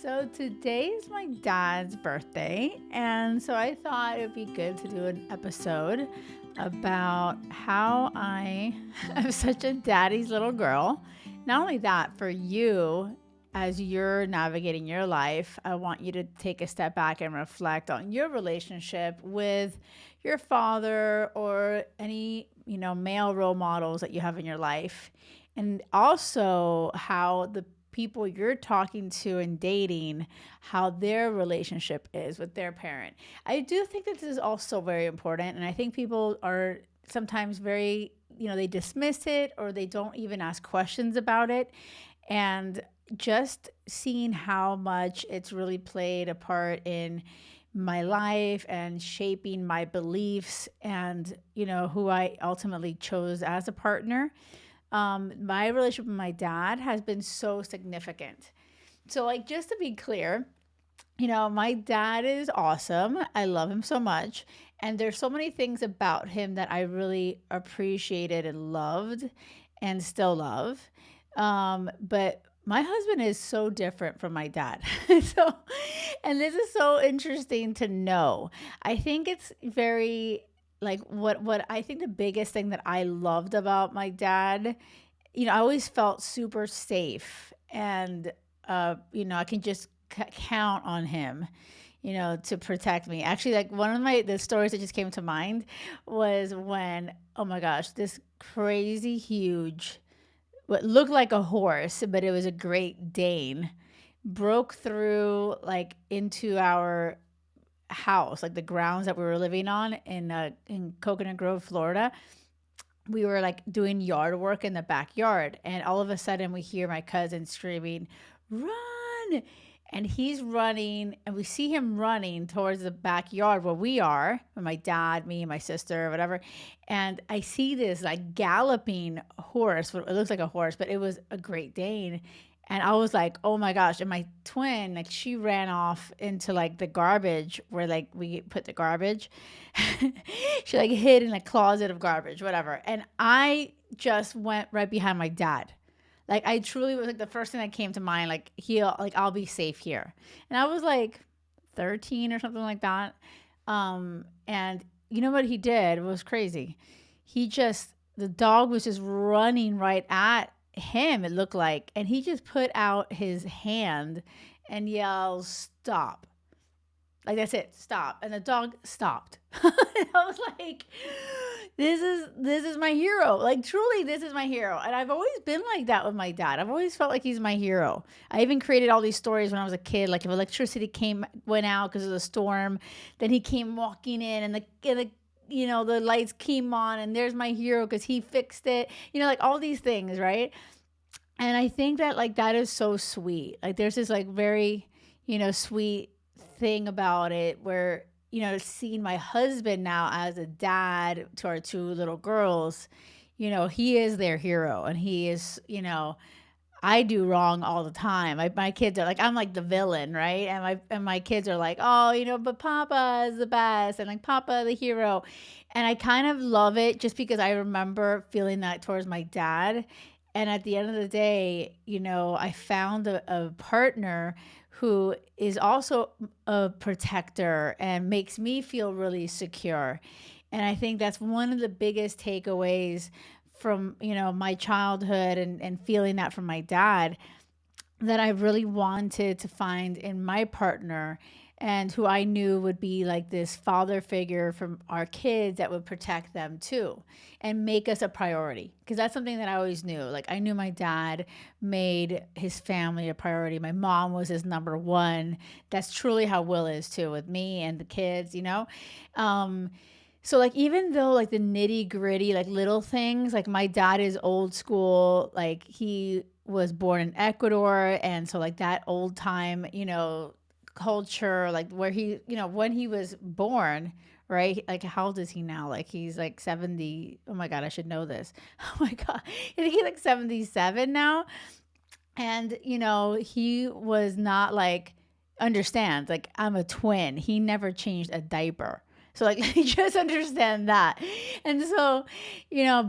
So today is my dad's birthday, and so I thought it would be good to do an episode about how I am such a daddy's little girl. Not only that, for you, as you're navigating your life, I want you to take a step back and reflect on your relationship with your father or any, male role models that you have in your life. And also how the people you're talking to and dating, how their relationship is with their parent. I do think that this is also very important. And I think people are sometimes very, they dismiss it or they don't even ask questions about it. And just seeing how much it's really played a part in my life and shaping my beliefs and, who I ultimately chose as a partner. My relationship with my dad has been so significant. So, like, just to be clear, my dad is awesome. I love him so much. And there's so many things about him that I really appreciated and loved and still love. But my husband is so different from my dad. so, and this is so interesting to know. I think it's very like what I think the biggest thing that I loved about my dad, I always felt super safe and I can just count on him, to protect me. Actually, like one of the stories that just came to mind was when, oh my gosh, this crazy huge what looked like a horse, but it was a Great Dane, broke through like into our house, like the grounds that we were living on in Coconut Grove, Florida. We were like doing yard work in the backyard, and all of a sudden we hear my cousin screaming, "Run!" And he's running, and we see him running towards the backyard where we are, with my dad, me, and my sister, whatever. And I see this like galloping horse. It looks like a horse, but it was a Great Dane. And I was like, oh my gosh. And my twin, like, she ran off into like the garbage where like we put the garbage. She like hid in a closet of garbage, whatever. And I just went right behind my dad. Like, I truly was like the first thing that came to mind, like, I'll be safe here. And I was like 13 or something like that. And you know what he did? It was crazy. The dog was just running right at him, it looked like. And he just put out his hand and yelled, "Stop." Like, that's it, stop. And the dog stopped. And I was like, this is my hero. Like, truly, this is my hero. And I've always been like that with my dad. I've always felt like he's my hero. I even created all these stories when I was a kid. Like, if electricity went out because of the storm, then he came walking in, and the lights came on, and there's my hero because he fixed it. Like all these things, right? And I think that like that is so sweet. Like, there's this like very, sweet thing about it where, seeing my husband now as a dad to our two little girls, he is their hero, and he is, I do wrong all the time. My kids are like, I'm like the villain, right? And my kids are like, oh, but Papa is the best, and like Papa the hero. And I kind of love it just because I remember feeling that towards my dad. And at the end of the day, I found a partner who is also a protector and makes me feel really secure. And I think that's one of the biggest takeaways from, my childhood and feeling that from my dad, that I really wanted to find in my partner, and who I knew would be like this father figure from our kids that would protect them too and make us a priority. Because that's something that I always knew. Like, I knew my dad made his family a priority. My mom was his number one. That's truly how Will is too, with me and the kids. So like, even though like the nitty gritty, like little things, like my dad is old school, like he was born in Ecuador. And so like that old time, culture, like where he, when he was born, right? Like, how old is he now? Like, he's like 70. Oh my God, I should know this. Oh my God. I think he's like 77 now. And, he was not like, understands, like, I'm a twin. He never changed a diaper. So like, just understand that. And so,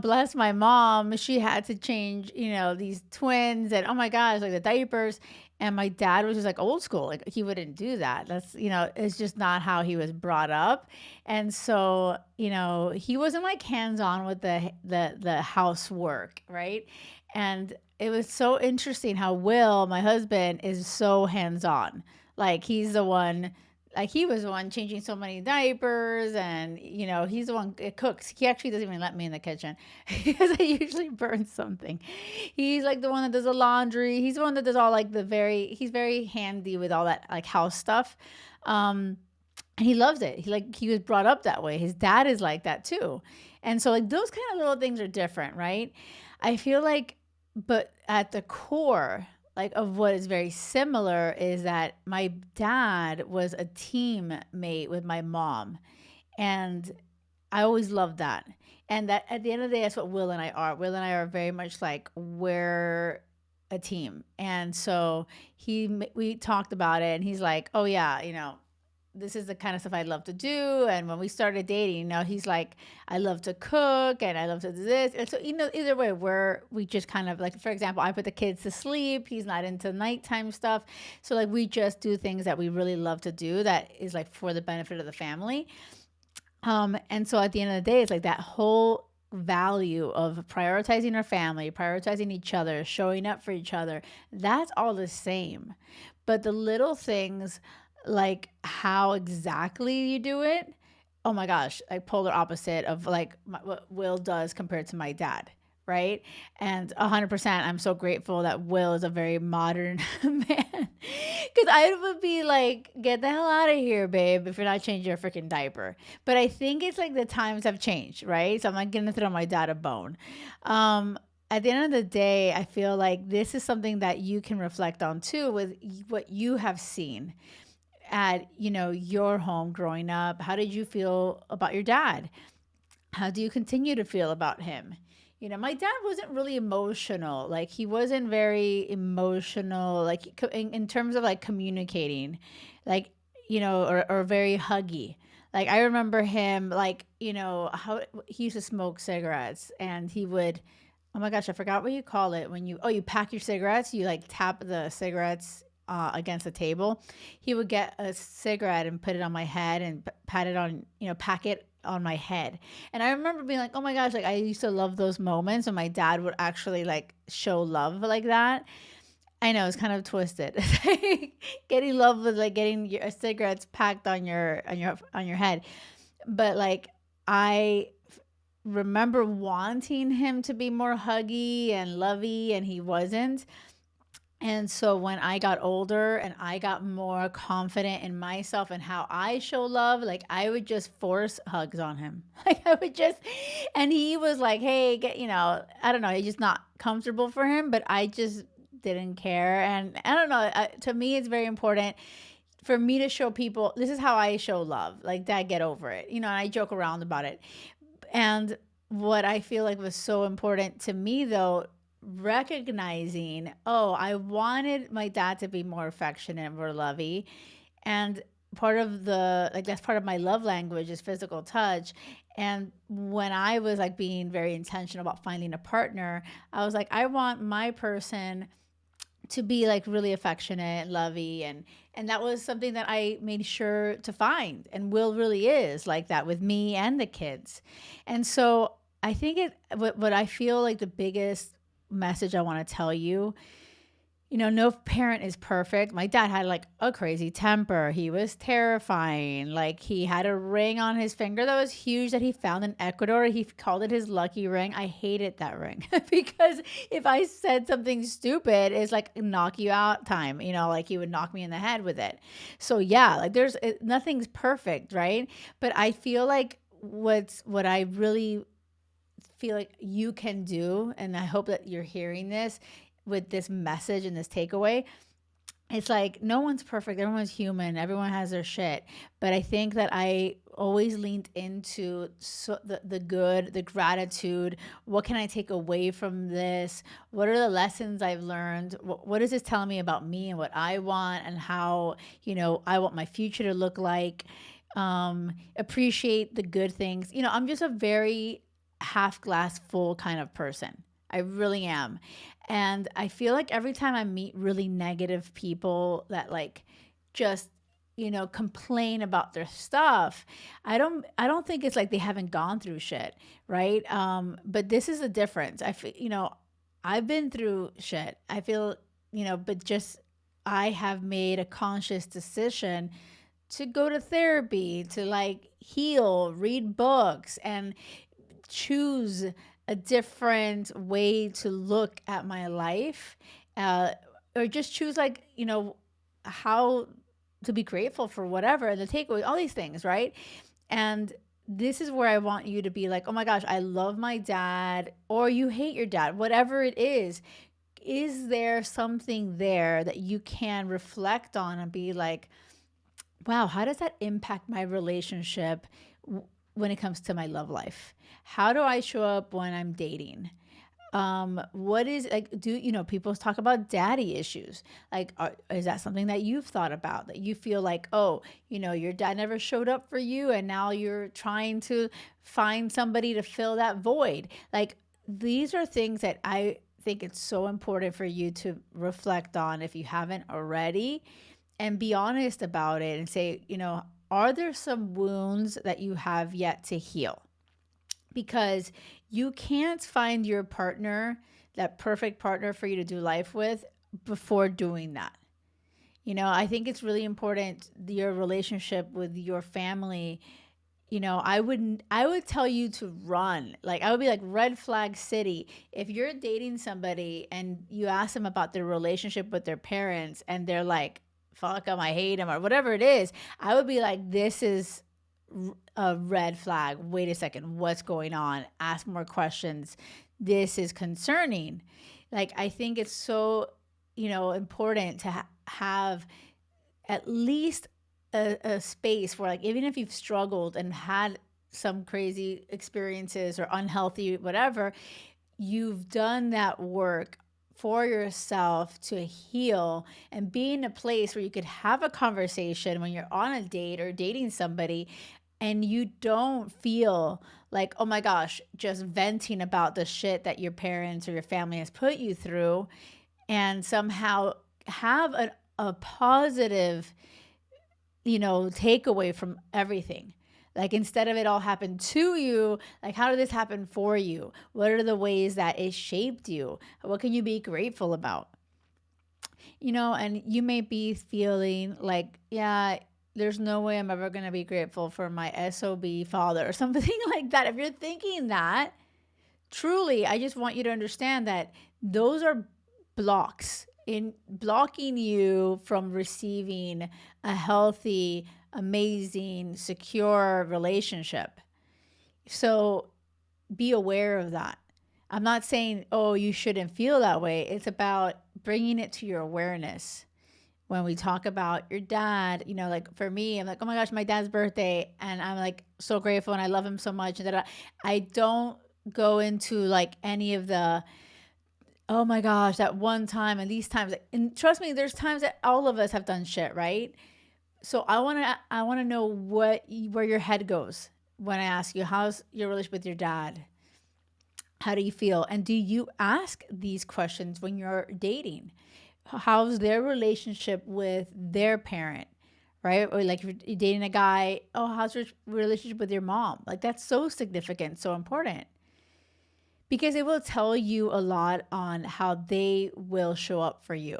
bless my mom, she had to change, these twins, and oh my gosh, like the diapers. And my dad was just like old school. Like he wouldn't do that. That's, it's just not how he was brought up. And so, he wasn't like hands-on with the housework, right? And it was so interesting how Will, my husband, is so hands-on. Like he's the one like he was the one changing so many diapers, and he's the one that cooks. He actually doesn't even let me in the kitchen because I usually burn something. He's like the one that does the laundry. He's the one that does all like he's very handy with all that like house stuff. And he loves it. He was brought up that way. His dad is like that too. And so like those kind of little things are different, right? I feel like, but at the core, like of what is very similar is that my dad was a teammate with my mom. And I always loved that. And that at the end of the day, that's what Will and I are. Will and I are very much like we're a team. And so we talked about it, and he's like, "Oh yeah, this is the kind of stuff I love to do." And when we started dating, he's like, "I love to cook and I love to do this." And so, either way, we just kind of like, for example, I put the kids to sleep. He's not into nighttime stuff. So like we just do things that we really love to do that is like for the benefit of the family. And so at the end of the day, it's like that whole value of prioritizing our family, prioritizing each other, showing up for each other, that's all the same. But the little things, like how exactly you do it, oh my gosh, like polar opposite of like what Will does compared to my dad. Right. And 100%, I'm so grateful that Will is a very modern man. Because I would be like, get the hell out of here, babe, if you're not changing your freaking diaper. But I think it's like the times have changed, right? So I'm not going to throw my dad a bone. At the end of the day, I feel like this is something that you can reflect on too with what you have seen at, your home growing up. How did you feel about your dad? How do you continue to feel about him? My dad wasn't really emotional. Like he wasn't very emotional, like in terms of like communicating, like, or very huggy. Like I remember him, like, how he used to smoke cigarettes, and he would, oh my gosh, I forgot what you call it when you pack your cigarettes, you like tap the cigarettes against the table. He would get a cigarette and put it on my head and pat it on, pack it on my head. And I remember being like, oh my gosh, like I used to love those moments when my dad would actually like show love like that. I know it's kind of twisted. Getting love with like getting your cigarettes packed on your head. But like I remember wanting him to be more huggy and lovey, and he wasn't. And so when I got older and I got more confident in myself and how I show love, like I would just force hugs on him. Like I would just, and he was like, hey, I don't know, it's just not comfortable for him, but I just didn't care. And I don't know, to me, it's very important for me to show people, this is how I show love. Like, Dad, get over it. And I joke around about it. And what I feel like was so important to me, though, recognizing, oh, I wanted my dad to be more affectionate, more lovey. And part of that's part of my love language is physical touch. And when I was like being very intentional about finding a partner, I was like, I want my person to be like really affectionate and lovey, and that was something that I made sure to find, and Will really is like that with me and the kids. And so I think what I feel like the biggest message I want to tell you, no parent is perfect. My dad had like a crazy temper. He was terrifying. Like he had a ring on his finger that was huge that he found in Ecuador. He called it his lucky ring. I hated that ring because if I said something stupid, it's like knock you out time, like he would knock me in the head with it. So yeah, like nothing's perfect, right? But I feel like what I really feel like you can do, and I hope that you're hearing this with this message and this takeaway, it's like no one's perfect, everyone's human, everyone has their shit. But I think that I always leaned into the good, the gratitude. What can I take away from this? What are the lessons I've learned? What is this telling me about me and what I want, and how I want my future to look like? Appreciate the good things. I'm just a very half glass full kind of person. I really am. And I feel like every time I meet really negative people that like just complain about their stuff, I don't think it's like they haven't gone through shit, right? But this is a difference. I feel, I've been through shit. I feel, but just I have made a conscious decision to go to therapy, to like heal, read books, and choose a different way to look at my life, uh, or just choose like how to be grateful for whatever the takeaway, all these things, right? And this is where I want you to be like, oh my gosh, I love my dad, or you hate your dad, whatever it is there something there that you can reflect on and be like, wow, how does that impact my relationship when it comes to my love life? How do I show up when I'm dating? What is like, people talk about daddy issues. Like, is that something that you've thought about, that you feel like, oh, your dad never showed up for you and now you're trying to find somebody to fill that void? Like, these are things that I think it's so important for you to reflect on if you haven't already, and be honest about it and say, are there some wounds that you have yet to heal? Because you can't find your partner, that perfect partner for you to do life with, before doing that. I think it's really important, your relationship with your family. I would tell you to run. Like, I would be like, red flag city. If you're dating somebody and you ask them about their relationship with their parents and they're like, fuck them, I hate them, or whatever it is, I would be like, this is a red flag. Wait a second, what's going on? Ask more questions. This is concerning. Like, I think it's so, important to have at least a space where, like, even if you've struggled and had some crazy experiences or unhealthy whatever, you've done that work for yourself to heal and be in a place where you could have a conversation when you're on a date or dating somebody, and you don't feel like, oh my gosh, just venting about the shit that your parents or your family has put you through, and somehow have a positive takeaway from everything. Like, instead of it all happened to you, like, how did this happen for you? What are the ways that it shaped you? What can you be grateful about? And you may be feeling like, yeah, there's no way I'm ever going to be grateful for my SOB father or something like that. If you're thinking that, truly, I just want you to understand that those are blocks in blocking you from receiving a healthy, amazing, secure relationship. So be aware of that. I'm not saying, oh, you shouldn't feel that way. It's about bringing it to your awareness. When we talk about your dad, like, for me, I'm like, oh my gosh, my dad's birthday, and I'm like so grateful and I love him so much. And that I don't go into like any of the, oh my gosh, that one time and these times. And trust me, there's times that all of us have done shit, right? So I want to know where your head goes when I ask you, how's your relationship with your dad? How do you feel? And do you ask these questions when you're dating? How's their relationship with their parent? Right? Or like, if you're dating a guy, oh, how's your relationship with your mom? Like, that's so significant, so important, because it will tell you a lot on how they will show up for you.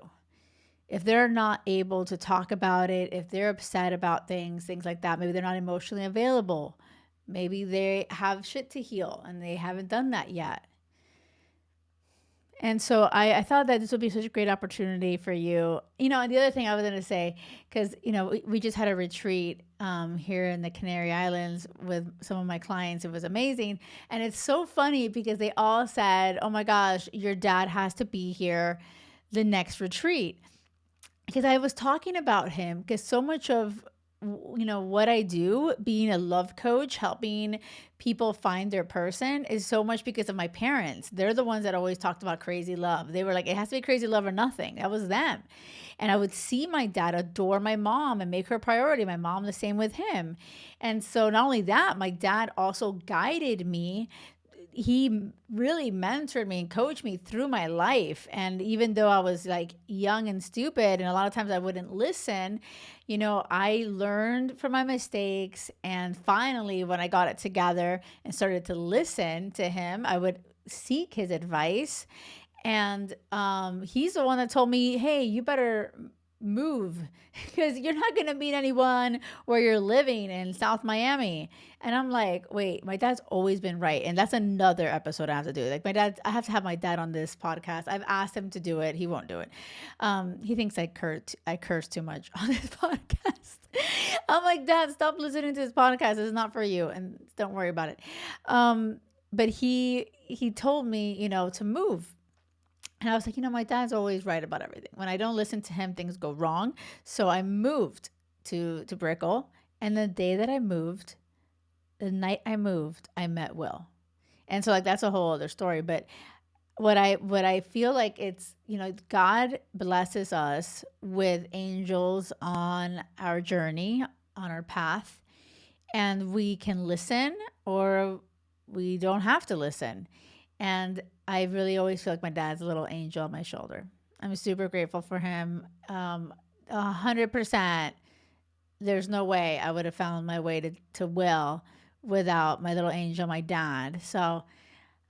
If they're not able to talk about it, if they're upset about things like that, maybe they're not emotionally available. Maybe they have shit to heal and they haven't done that yet. And so I thought that this would be such a great opportunity for you. And the other thing I was going to say, because, we just had a retreat here in the Canary Islands with some of my clients. It was amazing. And it's so funny because they all said, oh my gosh, your dad has to be here the next retreat. Because I was talking about him, because so much of what I do, being a love coach, helping people find their person, is so much because of my parents. They're the ones that always talked about crazy love. They were like, it has to be crazy love or nothing. That was them. And I would see my dad adore my mom and make her a priority. My mom, the same with him. And so not only that, my dad also guided me he really mentored me and coached me through my life. And even though I was like young and stupid, and a lot of times I wouldn't listen, I learned from my mistakes. And finally, when I got it together and started to listen to him, I would seek his advice. And he's the one that told me, hey, you better move because you're not going to meet anyone where you're living in South Miami. And I'm like, wait, my dad's always been right. And that's another episode I have to do. Like, I have to have my dad on this podcast. I've asked him to do it. He won't do it. He thinks I curse too much on this podcast. I'm like, Dad, stop listening to this podcast. It's not for you. And don't worry about it. But he told me, to move. And I was like, my dad's always right about everything. When I don't listen to him, things go wrong. So I moved to Brickell. And the day that I moved, the night I moved, I met Will. And so like that's a whole other story. But what I feel like it's, God blesses us with angels on our journey, on our path. And we can listen or we don't have to listen. And I really always feel like my dad's a little angel on my shoulder. I'm super grateful for him. 100%. There's no way I would have found my way to Will without my little angel, my dad. So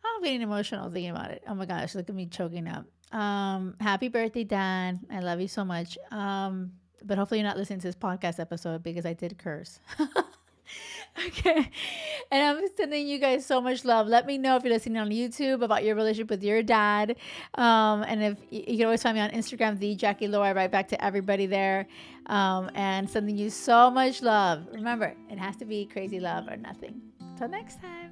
I'm getting emotional thinking about it. Oh my gosh, look at me choking up. Happy birthday, Dad. I love you so much. But hopefully you're not listening to this podcast episode because I did curse. Okay. And I'm sending you guys so much love. Let me know if you're listening on YouTube about your relationship with your dad. And if you can always find me on Instagram, the Jackie Lowe. I write back to everybody there. And sending you so much love. Remember, it has to be crazy love or nothing. Till next time.